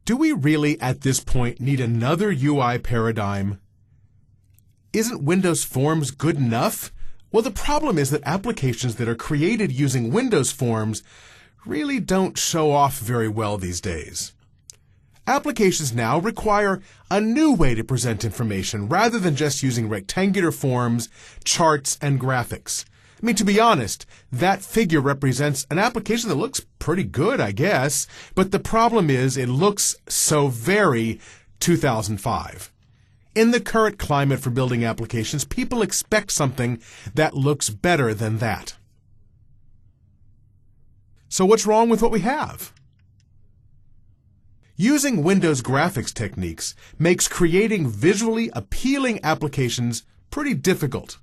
Do we really, at this point, need another UI paradigm? Isn't Windows Forms good enough? Well, the problem is that applications that are created using Windows Forms really don't show off very well these days. Applications now require a new way to present information rather than just using rectangular forms, charts, and graphics. I mean, to be honest, that figure represents an application that looks pretty good, I guess, but the problem is it looks so very 2005. In the current climate for building applications, people expect something that looks better than that. So what's wrong with what we have? Using Windows graphics techniques makes creating visually appealing applications pretty difficult.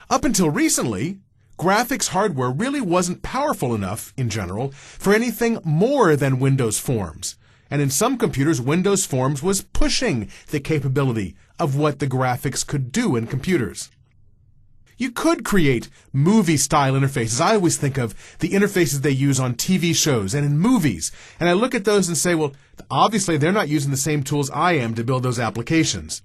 Up until recently, graphics hardware really wasn't powerful enough, in general, for anything more than Windows Forms. And in some computers, Windows Forms was pushing the capability of what the graphics could do in computers. You could create movie-style interfaces. I always think of the interfaces they use on TV shows and in movies. And I look at those and say, well, obviously they're not using the same tools I am to build those applications.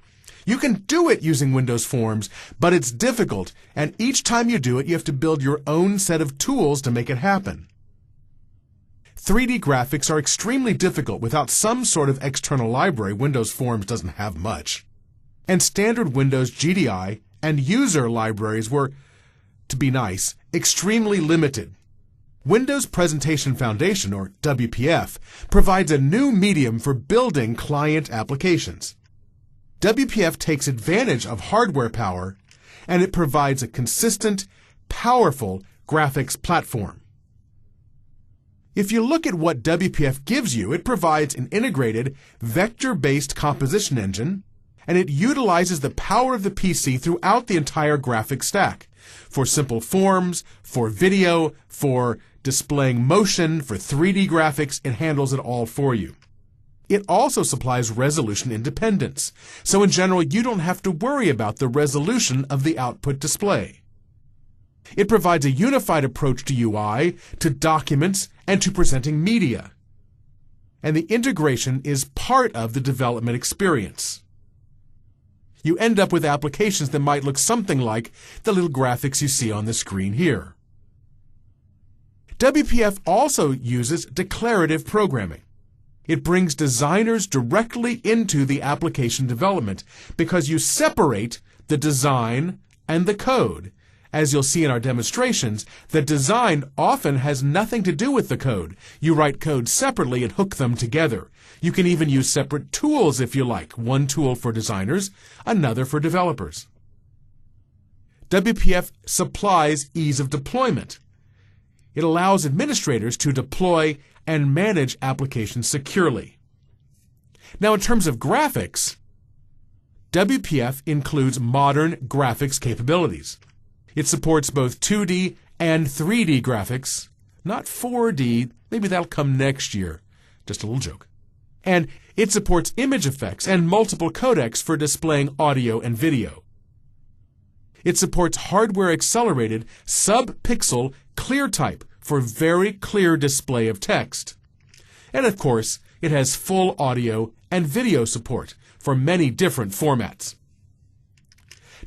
You can do it using Windows Forms, but it's difficult. And each time you do it, you have to build your own set of tools to make it happen. 3D graphics are extremely difficult without some sort of external library. Windows Forms doesn't have much. And standard Windows GDI and user libraries were, to be nice, extremely limited. Windows Presentation Foundation, or WPF, provides a new medium for building client applications. WPF takes advantage of hardware power, and it provides a consistent, powerful graphics platform. If you look at what WPF gives you, it provides an integrated, vector-based composition engine, and it utilizes the power of the PC throughout the entire graphics stack. For simple forms, for video, for displaying motion, for 3D graphics, it handles it all for you. It also supplies resolution independence, so in general you don't have to worry about the resolution of the output display. It provides a unified approach to UI, to documents, and to presenting media. And the integration is part of the development experience. You end up with applications that might look something like the little graphics you see on the screen here. WPF also uses declarative programming. It brings designers directly into the application development because you separate the design and the code. As you'll see in our demonstrations, the design often has nothing to do with the code. You write code separately and hook them together. You can even use separate tools if you like. One tool for designers, another for developers. WPF supplies ease of deployment. It allows administrators to deploy and manage applications securely. Now, in terms of graphics, WPF includes modern graphics capabilities. It supports both 2D and 3D graphics, not 4D, maybe that'll come next year, just a little joke. And it supports image effects and multiple codecs for displaying audio and video. It supports hardware-accelerated sub-pixel clear type for very clear display of text. And of course, it has full audio and video support for many different formats.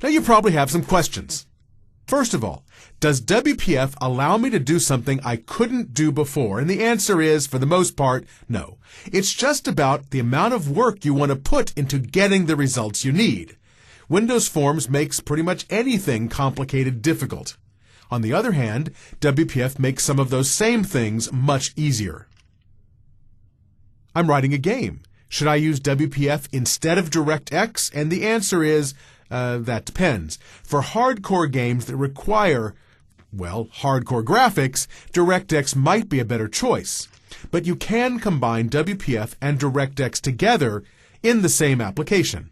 Now you probably have some questions. First of all, does WPF allow me to do something I couldn't do before? And the answer is, for the most part, no. It's just about the amount of work you want to put into getting the results you need. Windows Forms makes pretty much anything complicated difficult. On the other hand, WPF makes some of those same things much easier. I'm writing a game. Should I use WPF instead of DirectX? And the answer is, that depends. For hardcore games that require, well, hardcore graphics, DirectX might be a better choice. But you can combine WPF and DirectX together in the same application.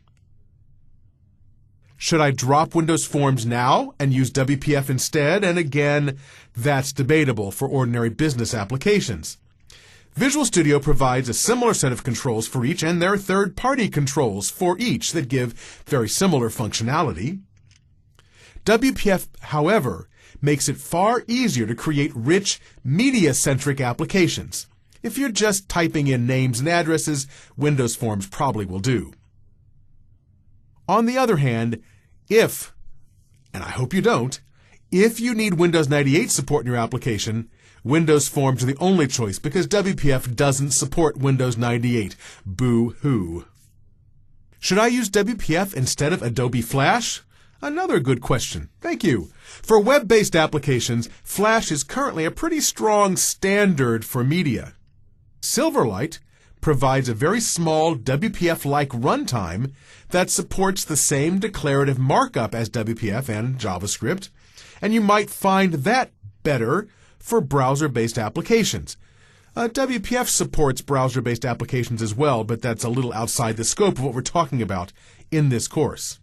Should I drop Windows Forms now and use WPF instead? And again, that's debatable for ordinary business applications. Visual Studio provides a similar set of controls for each, and there are third-party controls for each that give very similar functionality. WPF, however, makes it far easier to create rich, media-centric applications. If you're just typing in names and addresses, Windows Forms probably will do. On the other hand, if, and I hope you don't, if you need Windows 98 support in your application, Windows Forms are the only choice because WPF doesn't support Windows 98. Boo-hoo. Should I use WPF instead of Adobe Flash? Another good question. Thank you. For web-based applications, Flash is currently a pretty strong standard for media. Silverlight provides a very small WPF-like runtime that supports the same declarative markup as WPF and JavaScript, and you might find that better for browser-based applications. WPF supports browser-based applications as well, but that's a little outside the scope of what we're talking about in this course.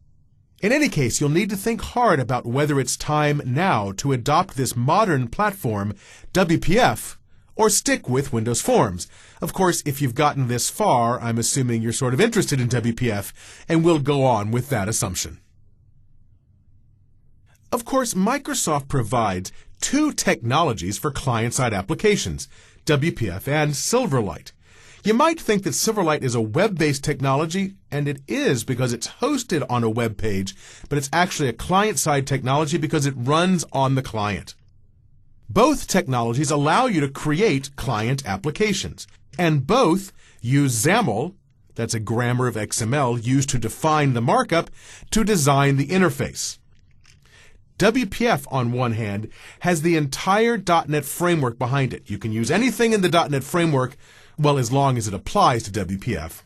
In any case, you'll need to think hard about whether it's time now to adopt this modern platform, WPF, or stick with Windows Forms. Of course, if you've gotten this far, I'm assuming you're sort of interested in WPF, and we'll go on with that assumption. Of course, Microsoft provides two technologies for client-side applications, WPF and Silverlight. You might think that Silverlight is a web-based technology, and it is because it's hosted on a web page, but it's actually a client-side technology because it runs on the client. Both technologies allow you to create client applications, and both use XAML, that's a grammar of XML used to define the markup, to design the interface. WPF, on one hand, has the entire .NET framework behind it. You can use anything in the .NET framework, well, as long as it applies to WPF.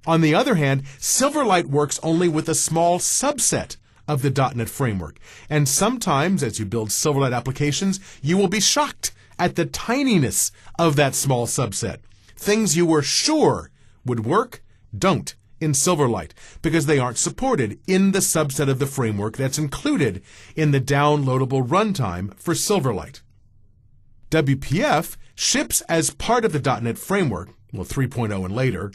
On the other hand, Silverlight works only with a small subset of the .NET framework. And sometimes, as you build Silverlight applications, you will be shocked at the tininess of that small subset. Things you were sure would work, don't in Silverlight, because they aren't supported in the subset of the framework that's included in the downloadable runtime for Silverlight. WPF ships as part of the .NET framework, well, 3.0 and later.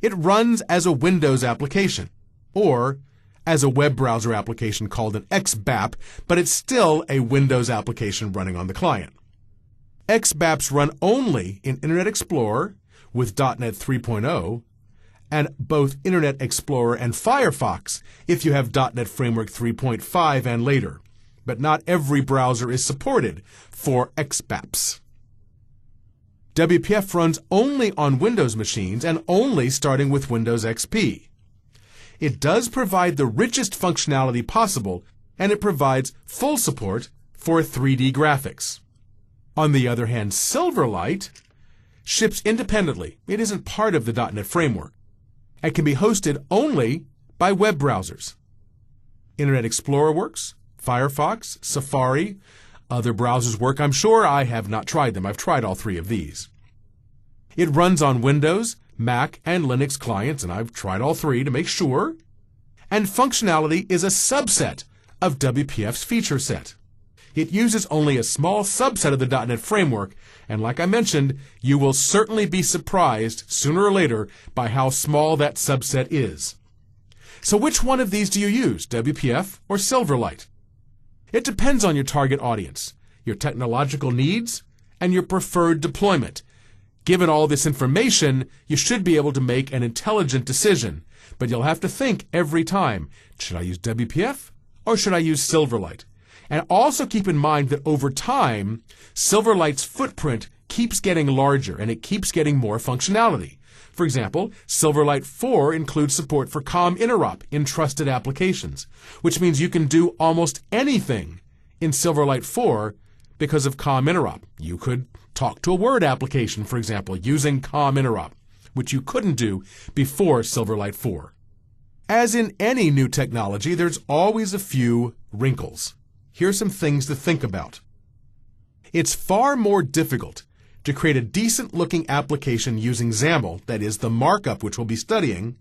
It runs as a Windows application, or as a web browser application called an XBAP, but it's still a Windows application running on the client. XBAPs run only in Internet Explorer with .NET 3.0, and both Internet Explorer and Firefox if you have .NET Framework 3.5 and later. But not every browser is supported for XBAPs. WPF runs only on Windows machines and only starting with Windows XP. It does provide the richest functionality possible, and it provides full support for 3D graphics. On the other hand, Silverlight ships independently. It isn't part of the .NET framework. It can be hosted only by web browsers. Internet Explorer works, Firefox, Safari, other browsers work. I'm sure. I have not tried them. I've tried all three of these. It runs on Windows, Mac, and Linux clients, and I've tried all three to make sure. And functionality is a subset of WPF's feature set. It uses only a small subset of the .NET framework, and like I mentioned, you will certainly be surprised sooner or later by how small that subset is. So which one of these do you use, WPF or Silverlight? It depends on your target audience, your technological needs, and your preferred deployment. Given all this information, you should be able to make an intelligent decision, but you'll have to think every time, should I use WPF or should I use Silverlight? And also keep in mind that over time, Silverlight's footprint keeps getting larger and it keeps getting more functionality. For example, Silverlight 4 includes support for COM interop in trusted applications, which means you can do almost anything in Silverlight 4 because of COM interop. You could talk to a Word application, for example, using COM interop, which you couldn't do before Silverlight 4. As in any new technology, there's always a few wrinkles. Here's some things to think about. It's far more difficult to create a decent-looking application using XAML, that is, the markup which we'll be studying,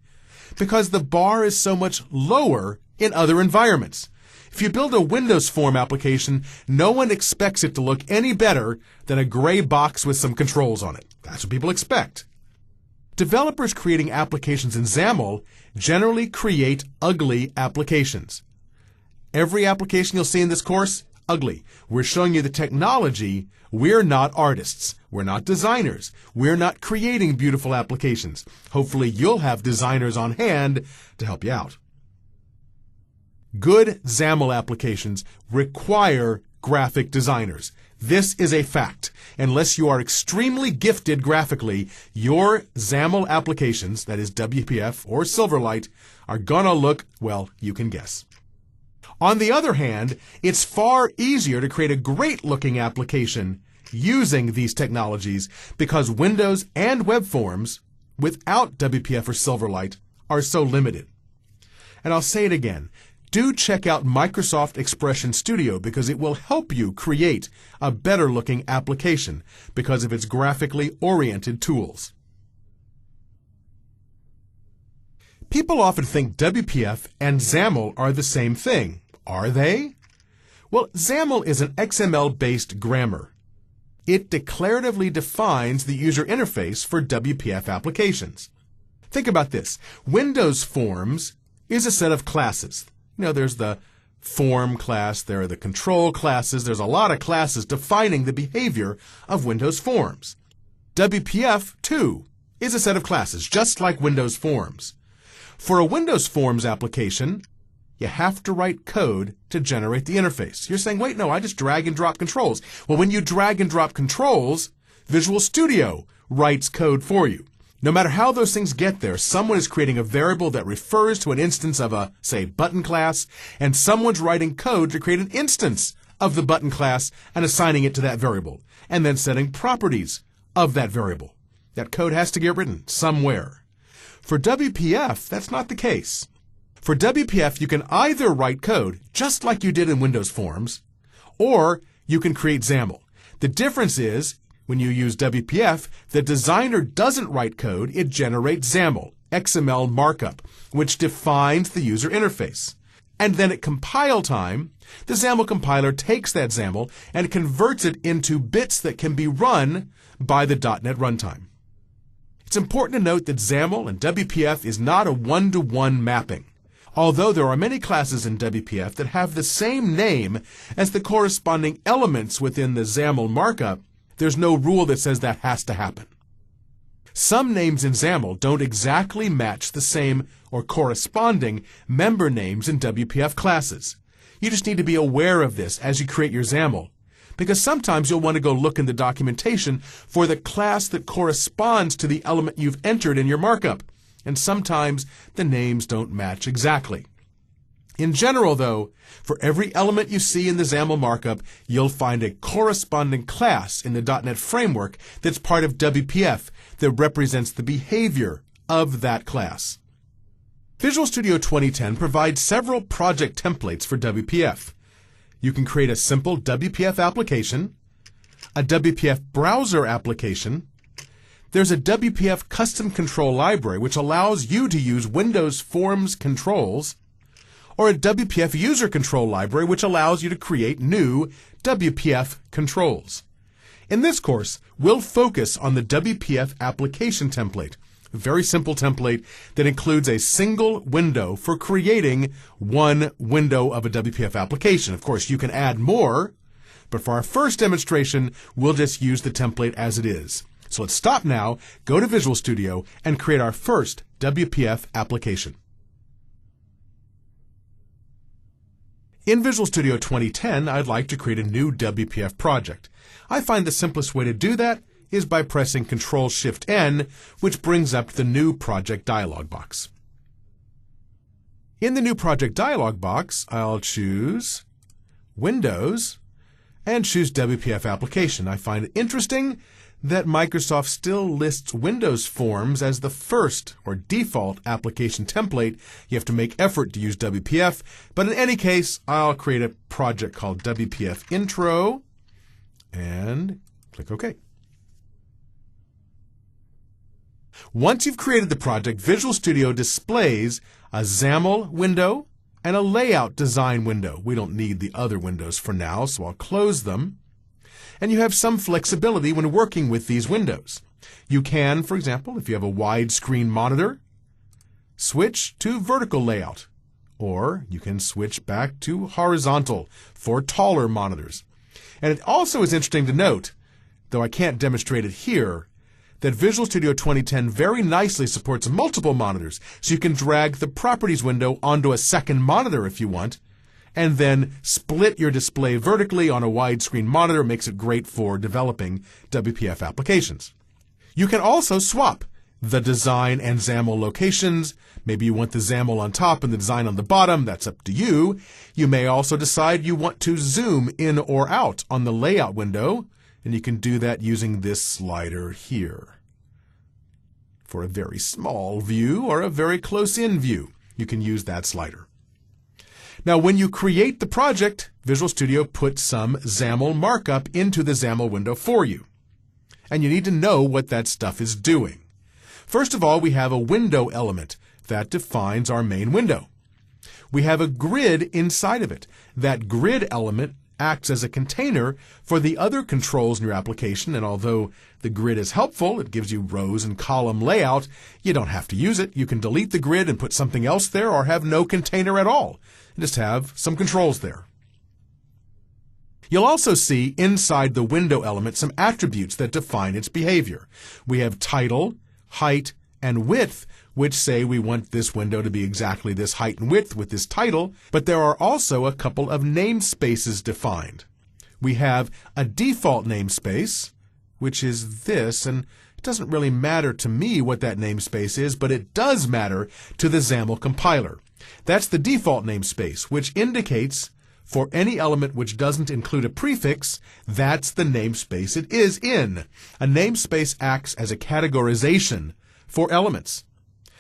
because the bar is so much lower in other environments. If you build a Windows Form application, no one expects it to look any better than a gray box with some controls on it. That's what people expect. Developers creating applications in XAML generally create ugly applications. Every application you'll see in this course, ugly. We're showing you the technology. We're not artists. We're not designers. We're not creating beautiful applications. Hopefully you'll have designers on hand to help you out. Good XAML applications require graphic designers. This is a fact. Unless you are extremely gifted graphically, your XAML applications, that is WPF or Silverlight, are gonna look, well, you can guess. On the other hand, it's far easier to create a great-looking application using these technologies because Windows and web forms without WPF or Silverlight are so limited. And I'll say it again. Do check out Microsoft Expression Studio because it will help you create a better-looking application because of its graphically oriented tools. People often think WPF and XAML are the same thing. Are they? Well, XAML is an XML-based grammar. It declaratively defines the user interface for WPF applications. Think about this. Windows Forms is a set of classes. You know, there's the form class, there are the control classes, there's a lot of classes defining the behavior of Windows Forms. WPF, too, is a set of classes, just like Windows Forms. For a Windows Forms application, you have to write code to generate the interface. You're saying, wait, no, I just drag and drop controls. Well, when you drag and drop controls, Visual Studio writes code for you. No matter how those things get there, someone is creating a variable that refers to an instance of a, say, button class, and someone's writing code to create an instance of the button class and assigning it to that variable, and then setting properties of that variable. That code has to get written somewhere. For WPF, that's not the case. For WPF, you can either write code, just like you did in Windows Forms, or you can create XAML. The difference is, when you use WPF, the designer doesn't write code, it generates XAML, XML markup, which defines the user interface. And then at compile time, the XAML compiler takes that XAML and converts it into bits that can be run by the .NET runtime. It's important to note that XAML and WPF is not a one-to-one mapping. Although there are many classes in WPF that have the same name as the corresponding elements within the XAML markup, there's no rule that says that has to happen. Some names in XAML don't exactly match the same or corresponding member names in WPF classes. You just need to be aware of this as you create your XAML, because sometimes you'll want to go look in the documentation for the class that corresponds to the element you've entered in your markup, and sometimes the names don't match exactly. In general, though, for every element you see in the XAML markup, you'll find a corresponding class in the .NET framework that's part of WPF that represents the behavior of that class. Visual Studio 2010 provides several project templates for WPF. You can create a simple WPF application, a WPF browser application. There's a WPF custom control library which allows you to use Windows Forms controls, or a WPF user control library which allows you to create new WPF controls. In this course, we'll focus on the WPF application template, a very simple template that includes a single window for creating one window of a WPF application. Of course, you can add more, but for our first demonstration, we'll just use the template as it is. So let's stop now, go to Visual Studio, and create our first WPF application. In Visual Studio 2010, I'd like to create a new WPF project. I find the simplest way to do that is by pressing Ctrl-Shift-N, which brings up the New Project dialog box. In the New Project dialog box, I'll choose Windows and choose WPF Application. I find it interesting that Microsoft still lists Windows Forms as the first or default application template. You have to make effort to use WPF, but in any case, I'll create a project called WPF Intro and click OK. Once you've created the project, Visual Studio displays a XAML window and a layout design window. We don't need the other windows for now, so I'll close them. And you have some flexibility when working with these windows. You can, for example, if you have a widescreen monitor, switch to vertical layout, or you can switch back to horizontal for taller monitors. And it also is interesting to note, though I can't demonstrate it here, that Visual Studio 2010 very nicely supports multiple monitors, so you can drag the Properties window onto a second monitor if you want, and then split your display vertically on a widescreen monitor. It makes it great for developing WPF applications. You can also swap the design and XAML locations. Maybe you want the XAML on top and the design on the bottom. That's up to you. You may also decide you want to zoom in or out on the layout window, and you can do that using this slider here. For a very small view or a very close-in view, you can use that slider. Now, when you create the project, Visual Studio puts some XAML markup into the XAML window for you. And you need to know what that stuff is doing. First of all, we have a window element that defines our main window. We have a grid inside of it. That grid element acts as a container for the other controls in your application, and although the grid is helpful, it gives you rows and column layout, you don't have to use it. You can delete the grid and put something else there, or have no container at all, and just have some controls there. You'll also see inside the window element some attributes that define its behavior. We have title, height, and width, which say we want this window to be exactly this height and width with this title, but there are also a couple of namespaces defined. We have a default namespace, which is this, and it doesn't really matter to me what that namespace is, but it does matter to the XAML compiler. That's the default namespace, which indicates for any element which doesn't include a prefix, that's the namespace it is in. A namespace acts as a categorization for elements.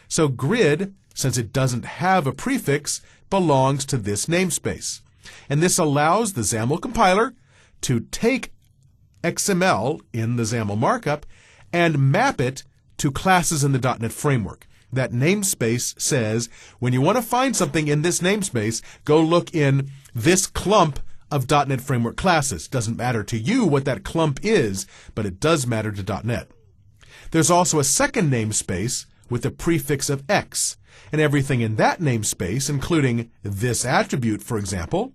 So grid, since it doesn't have a prefix, belongs to this namespace. And this allows the XAML compiler to take XML in the XAML markup and map it to classes in the .NET framework. That namespace says, when you want to find something in this namespace, go look in this clump of .NET framework classes. Doesn't matter to you what that clump is, but it does matter to .NET. There's also a second namespace with the prefix of X, and everything in that namespace, including this attribute, for example,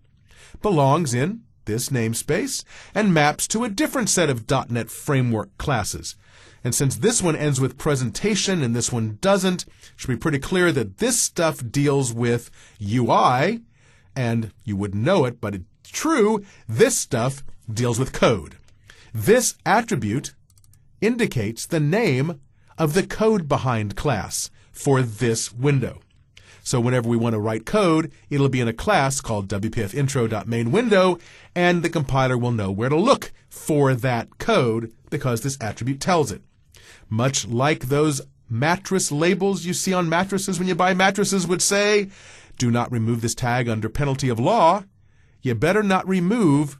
belongs in this namespace and maps to a different set of .NET framework classes. And since this one ends with presentation and this one doesn't, it should be pretty clear that this stuff deals with UI, and you wouldn't know it, but it's true, this stuff deals with code. This attribute indicates the name of the code behind class for this window. So whenever we want to write code, it'll be in a class called WPF intro.mainWindow, and the compiler will know where to look for that code because this attribute tells it. Much like those mattress labels you see on mattresses when you buy mattresses would say, do not remove this tag under penalty of law, you better not remove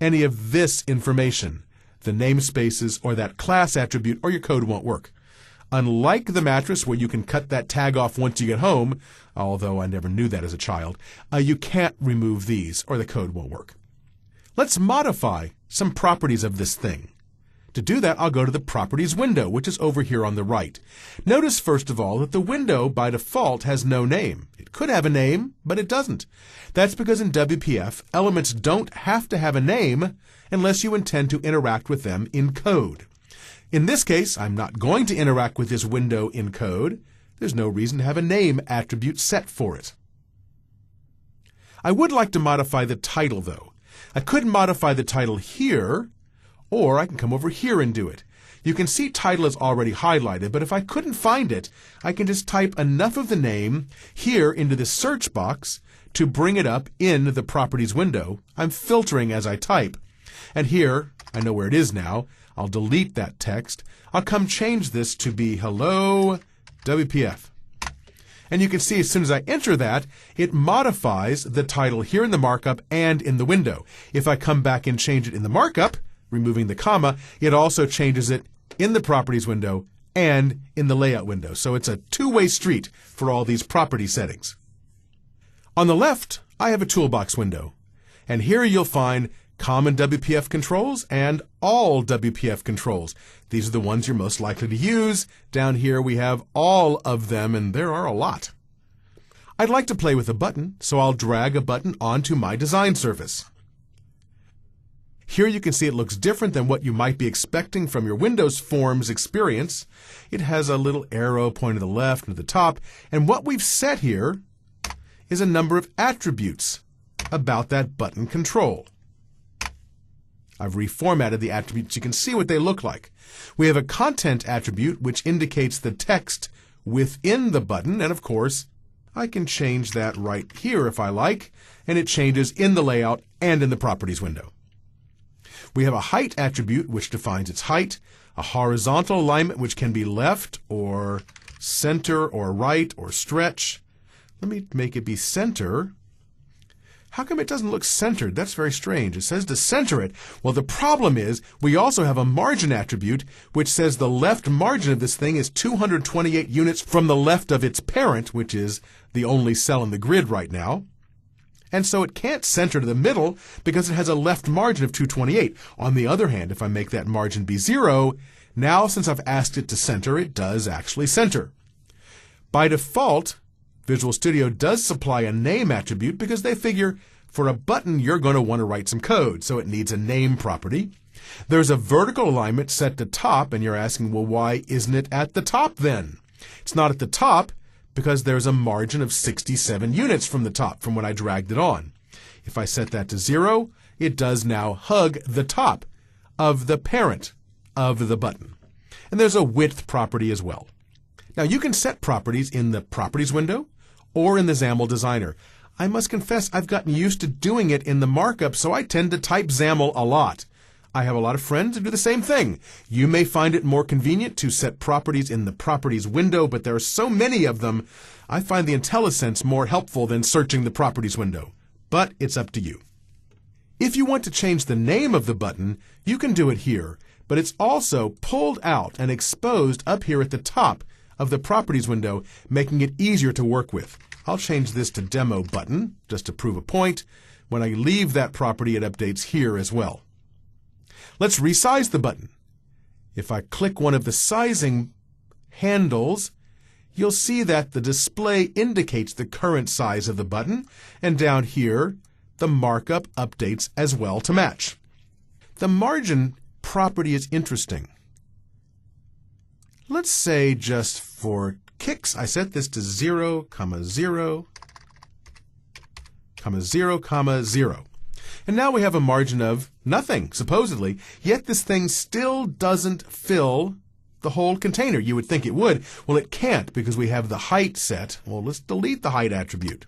any of this information, the namespaces or that class attribute, or your code won't work. Unlike the mattress where you can cut that tag off once you get home, although I never knew that as a child, you can't remove these or the code won't work. Let's modify some properties of this thing. To do that, I'll go to the Properties window, which is over here on the right. Notice, first of all, that the window, by default, has no name. It could have a name, but it doesn't. That's because in WPF, elements don't have to have a name unless you intend to interact with them in code. In this case, I'm not going to interact with this window in code. There's no reason to have a name attribute set for it. I would like to modify the title, though. I could modify the title here, or I can come over here and do it. You can see title is already highlighted, but if I couldn't find it, I can just type enough of the name here into the search box to bring it up in the Properties window. I'm filtering as I type. And here, I know where it is now. I'll delete that text. I'll come change this to be Hello WPF. And you can see as soon as I enter that, it modifies the title here in the markup and in the window. If I come back and change it in the markup, removing the comma, it also changes it in the Properties window and in the Layout window. So it's a two-way street for all these property settings. On the left, I have a Toolbox window. And here you'll find Common WPF controls and All WPF controls. These are the ones you're most likely to use. Down here we have all of them, and there are a lot. I'd like to play with a button, so I'll drag a button onto my design surface. Here you can see it looks different than what you might be expecting from your Windows Forms experience. It has a little arrow pointing to the left and to the top, and what we've set here is a number of attributes about that button control. I've reformatted the attributes. You can see what they look like. We have a content attribute which indicates the text within the button, and of course I can change that right here if I like, and it changes in the layout and in the properties window. We have a height attribute which defines its height, a horizontal alignment which can be left or center or right or stretch. Let me make it be center. How come it doesn't look centered? That's very strange. It says to center it. Well, the problem is we also have a margin attribute which says the left margin of this thing is 228 units from the left of its parent, which is the only cell in the grid right now. And so it can't center to the middle because it has a left margin of 228. On the other hand, if I make that margin be 0, now since I've asked it to center, it does actually center. By default, Visual Studio does supply a name attribute because they figure for a button you're going to want to write some code, so it needs a name property. There's a vertical alignment set to top, and you're asking, well, why isn't it at the top then? It's not at the top because there's a margin of 67 units from the top from when I dragged it on. If I set that to 0, it does now hug the top of the parent of the button. And there's a width property as well. Now you can set properties in the Properties window or in the XAML Designer. I must confess I've gotten used to doing it in the markup, so I tend to type XAML a lot. I have a lot of friends who do the same thing. You may find it more convenient to set properties in the Properties window, but there are so many of them, I find the IntelliSense more helpful than searching the Properties window. But it's up to you. If you want to change the name of the button, you can do it here, but it's also pulled out and exposed up here at the top of the Properties window, making it easier to work with. I'll change this to Demo Button, just to prove a point. When I leave that property, it updates here as well. Let's resize the button. If I click one of the sizing handles, you'll see that the display indicates the current size of the button, and down here, the markup updates as well to match. The margin property is interesting. Let's say just for kicks, I set this to 0, 0, 0, 0. And now we have a margin of nothing, supposedly, yet this thing still doesn't fill the whole container. You would think it would. Well, it can't because we have the height set. Well, let's delete the height attribute.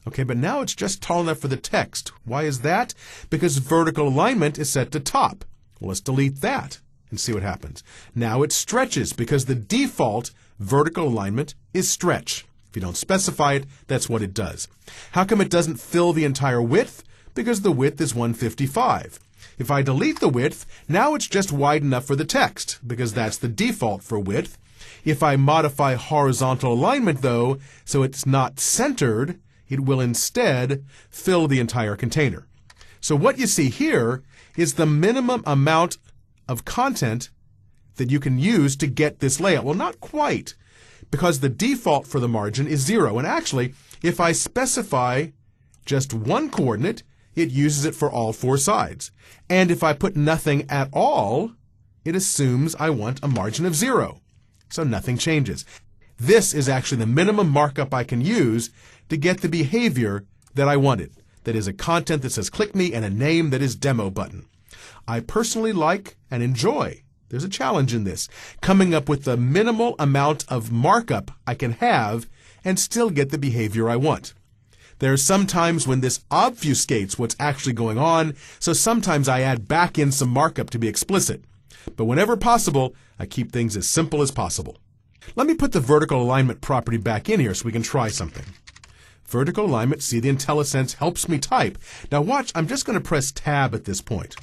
Okay, but now it's just tall enough for the text. Why is that? Because vertical alignment is set to top. Well, let's delete that and see what happens. Now it stretches because the default vertical alignment is stretch. If you don't specify it, that's what it does. How come it doesn't fill the entire width? Because the width is 155. If I delete the width, now it's just wide enough for the text, because that's the default for width. If I modify horizontal alignment, though, so it's not centered, it will instead fill the entire container. So what you see here is the minimum amount of content that you can use to get this layout. Well, not quite, because the default for the margin is 0. And actually, if I specify just one coordinate, it uses it for all 4 sides. And if I put nothing at all, it assumes I want a margin of 0. So nothing changes. This is actually the minimum markup I can use to get the behavior that I wanted. That is a content that says click me and a name that is demo button. I personally like and enjoy, there's a challenge in this, coming up with the minimal amount of markup I can have and still get the behavior I want. There are some times when this obfuscates what's actually going on, so sometimes I add back in some markup to be explicit. But whenever possible, I keep things as simple as possible. Let me put the vertical alignment property back in here so we can try something. Vertical alignment, see, the IntelliSense helps me type. Now watch, I'm just going to press Tab at this point.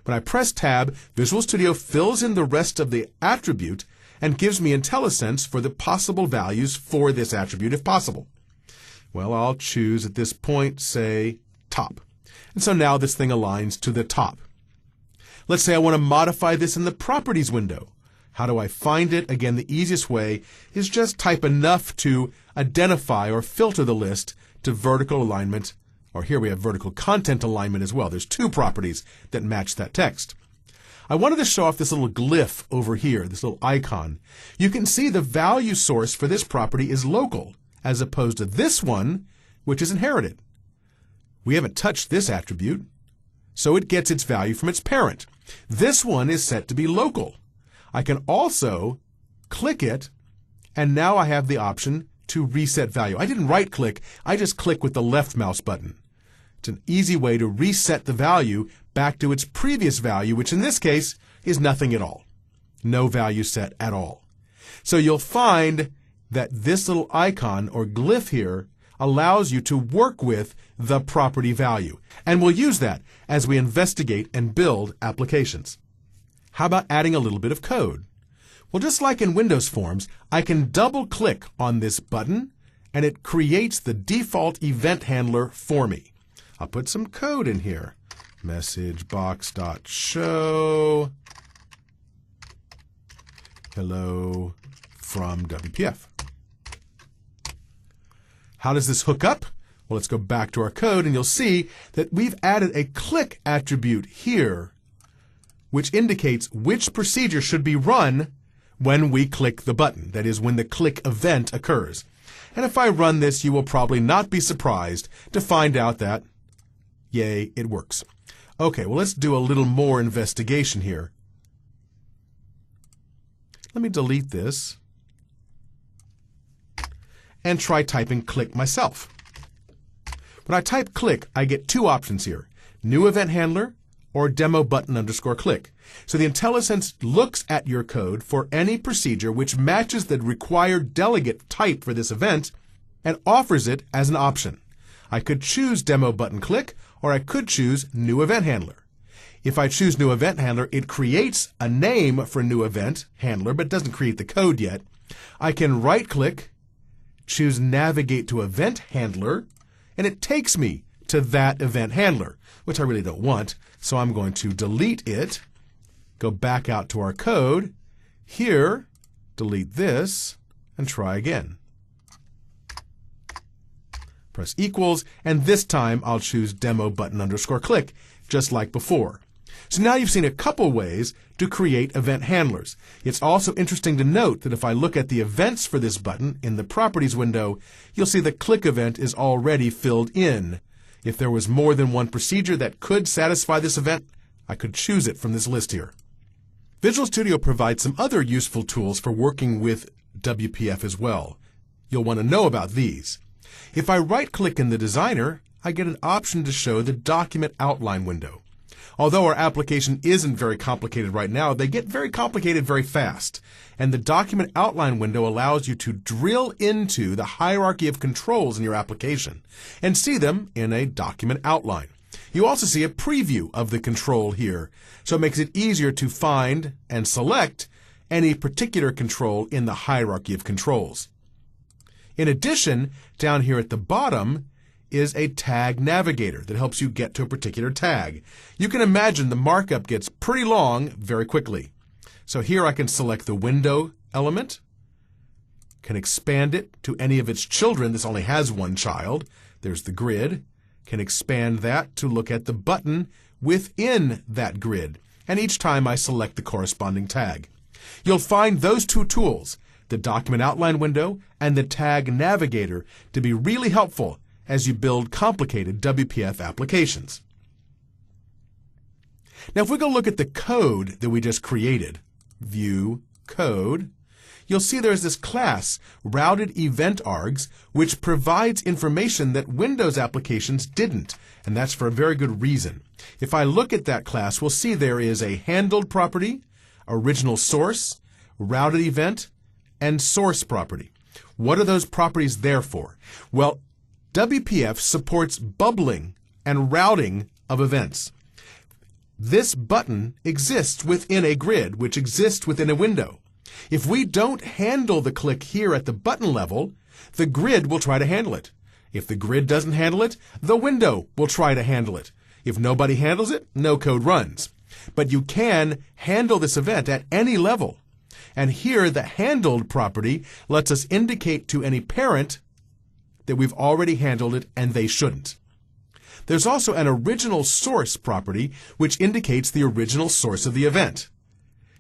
When I press Tab, Visual Studio fills in the rest of the attribute and gives me IntelliSense for the possible values for this attribute if possible. Well, I'll choose at this point, say, top. And so now this thing aligns to the top. Let's say I want to modify this in the Properties window. How do I find it? Again, the easiest way is just type enough to identify or filter the list to vertical alignment, or here we have vertical content alignment as well. There's two properties that match that text. I wanted to show off this little glyph over here, this little icon. You can see the value source for this property is local, as opposed to this one, which is inherited. We haven't touched this attribute, so it gets its value from its parent. This one is set to be local. I can also click it, and now I have the option to reset value. I didn't right-click, I just click with the left mouse button. It's an easy way to reset the value back to its previous value, which in this case is nothing at all. No value set at all. So you'll find that this little icon or glyph here allows you to work with the property value. And we'll use that as we investigate and build applications. How about adding a little bit of code? Well, just like in Windows Forms, I can double-click on this button, and it creates the default event handler for me. I'll put some code in here. Messagebox.show hello from WPF. How does this hook up? Well, let's go back to our code, and you'll see that we've added a click attribute here, which indicates which procedure should be run when we click the button. That is, when the click event occurs. And if I run this, you will probably not be surprised to find out that, yay, it works. Okay, well, let's do a little more investigation here. Let me delete this and try typing click myself. When I type click, I get two options here, new event handler or demo button underscore click. So the IntelliSense looks at your code for any procedure which matches the required delegate type for this event and offers it as an option. I could choose demo button click, or I could choose new event handler. If I choose new event handler, it creates a name for new event handler, but doesn't create the code yet. I can right click, choose navigate to event handler, and it takes me to that event handler, which I really don't want. So I'm going to delete it, go back out to our code, here, delete this, and try again. Press equals, and this time I'll choose demo button underscore click, just like before. So now you've seen a couple ways to create event handlers. It's also interesting to note that if I look at the events for this button in the Properties window, you'll see the click event is already filled in. If there was more than one procedure that could satisfy this event, I could choose it from this list here. Visual Studio provides some other useful tools for working with WPF as well. You'll want to know about these. If I right-click in the Designer, I get an option to show the Document Outline window. Although our application isn't very complicated right now, they get very complicated very fast. And the Document Outline window allows you to drill into the hierarchy of controls in your application and see them in a document outline. You also see a preview of the control here, so it makes it easier to find and select any particular control in the hierarchy of controls. In addition, down here at the bottom is a tag navigator that helps you get to a particular tag. You can imagine the markup gets pretty long very quickly. So here I can select the window element, can expand it to any of its children. This only has one child. There's the grid. Can expand that to look at the button within that grid. And each time I select the corresponding tag. You'll find those two tools, the Document Outline window and the Tag Navigator, to be really helpful as you build complicated WPF applications. Now, if we go look at the code that we just created, View Code, you'll see there's this class, Routed Event Args, which provides information that Windows applications didn't, and that's for a very good reason. If I look at that class, we'll see there is a handled property, original source, routed event, and source property. What are those properties there for? Well, WPF supports bubbling and routing of events. This button exists within a grid, which exists within a window. If we don't handle the click here at the button level, the grid will try to handle it. If the grid doesn't handle it, the window will try to handle it. If nobody handles it, no code runs. But you can handle this event at any level. And here, the handled property lets us indicate to any parent that we've already handled it and they shouldn't. There's also an original source property, which indicates the original source of the event.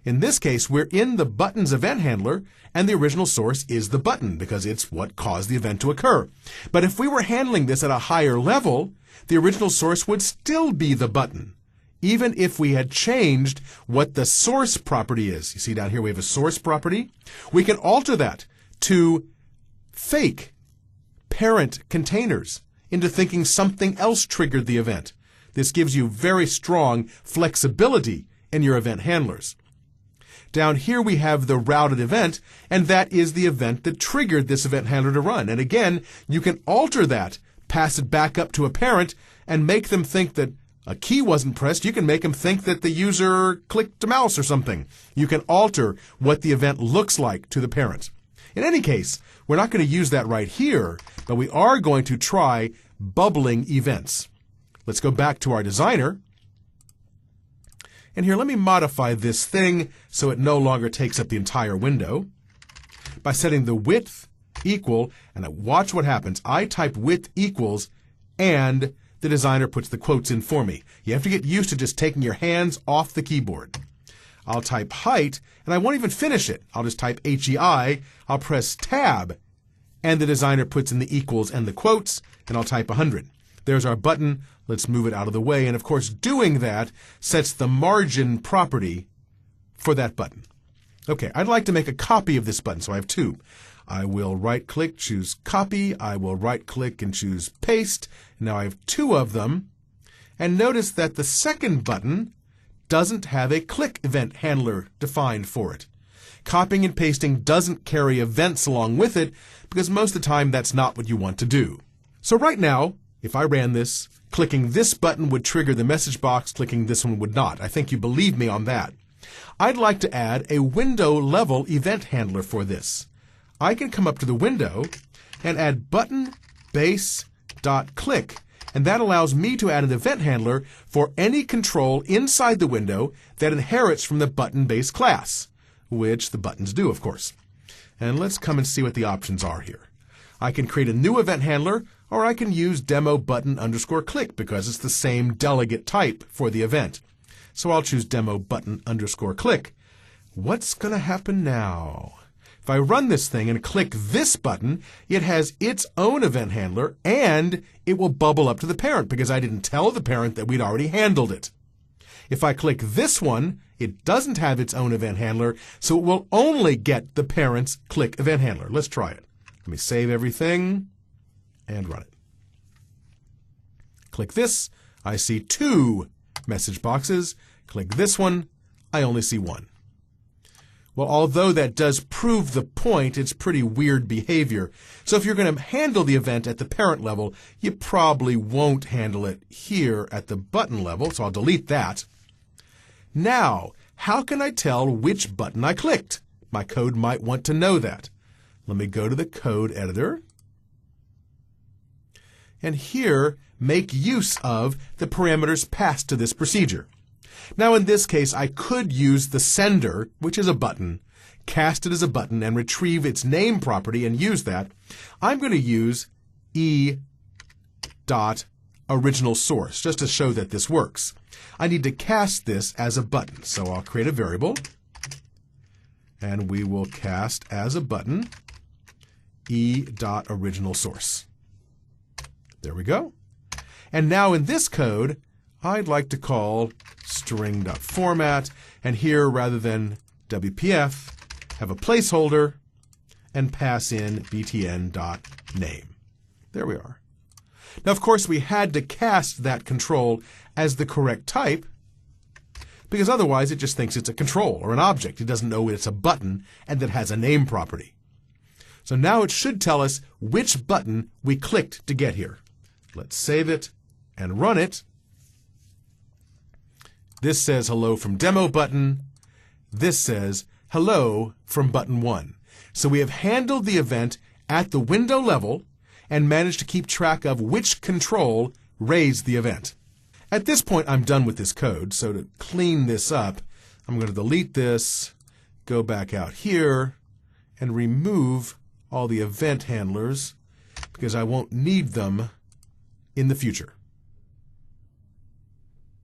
In this case, we're in the button's event handler, and the original source is the button, because it's what caused the event to occur. But if we were handling this at a higher level, the original source would still be the button, even if we had changed what the source property is. You see down here we have a source property. We can alter that to fake parent containers into thinking something else triggered the event. This gives you very strong flexibility in your event handlers. Down here we have the routed event, and that is the event that triggered this event handler to run. And again, you can alter that, pass it back up to a parent, and make them think that a key wasn't pressed. You can make them think that the user clicked a mouse or something. You can alter what the event looks like to the parent. In any case, we're not going to use that right here, but we are going to try bubbling events. Let's go back to our designer. And here, let me modify this thing so it no longer takes up the entire window by setting the width equal, and watch what happens. I type width equals, and the designer puts the quotes in for me. You have to get used to just taking your hands off the keyboard. I'll type height, and I won't even finish it. I'll just type HEI, I'll press tab, and the designer puts in the equals and the quotes, and I'll type 100. There's our button. Let's move it out of the way. And of course, doing that sets the margin property for that button. Okay, I'd like to make a copy of this button, so I have two. I will right-click, choose Copy. I will right-click and choose Paste. Now I have two of them. And notice that the second button doesn't have a click event handler defined for it. Copying and pasting doesn't carry events along with it, because most of the time that's not what you want to do. So right now, if I ran this, clicking this button would trigger the message box, clicking this one would not. I think you believe me on that. I'd like to add a window-level event handler for this. I can come up to the window and add button base.click, and that allows me to add an event handler for any control inside the window that inherits from the button base class, which the buttons do, of course. And let's come and see what the options are here. I can create a new event handler, or I can use demo button _ click because it's the same delegate type for the event. So I'll choose demo button _ click. What's going to happen now? If I run this thing and click this button, it has its own event handler, and it will bubble up to the parent because I didn't tell the parent that we'd already handled it. If I click this one, it doesn't have its own event handler, so it will only get the parent's click event handler. Let's try it. Let me save everything and run it. Click this, I see two message boxes. Click this one, I only see one. Well, although that does prove the point, it's pretty weird behavior. So if you're going to handle the event at the parent level, you probably won't handle it here at the button level, so I'll delete that. Now, how can I tell which button I clicked? My code might want to know that. Let me go to the code editor. And here, make use of the parameters passed to this procedure. Now in this case, I could use the sender, which is a button, cast it as a button, and retrieve its name property and use that. I'm going to use e.originalSource just to show that this works. I need to cast this as a button, so I'll create a variable, and we will cast as a button e.originalSource. There we go. And now in this code, I'd like to call string.format, and here, rather than WPF, have a placeholder and pass in btn.name. There we are. Now, of course, we had to cast that control as the correct type, because otherwise it just thinks it's a control or an object. It doesn't know it's a button and that has a name property. So now it should tell us which button we clicked to get here. Let's save it and run it. This says hello from demo button. This says hello from button 1. So we have handled the event at the window level and managed to keep track of which control raised the event. At this point, I'm done with this code. So to clean this up, I'm going to delete this, go back out here and remove all the event handlers because I won't need them in the future.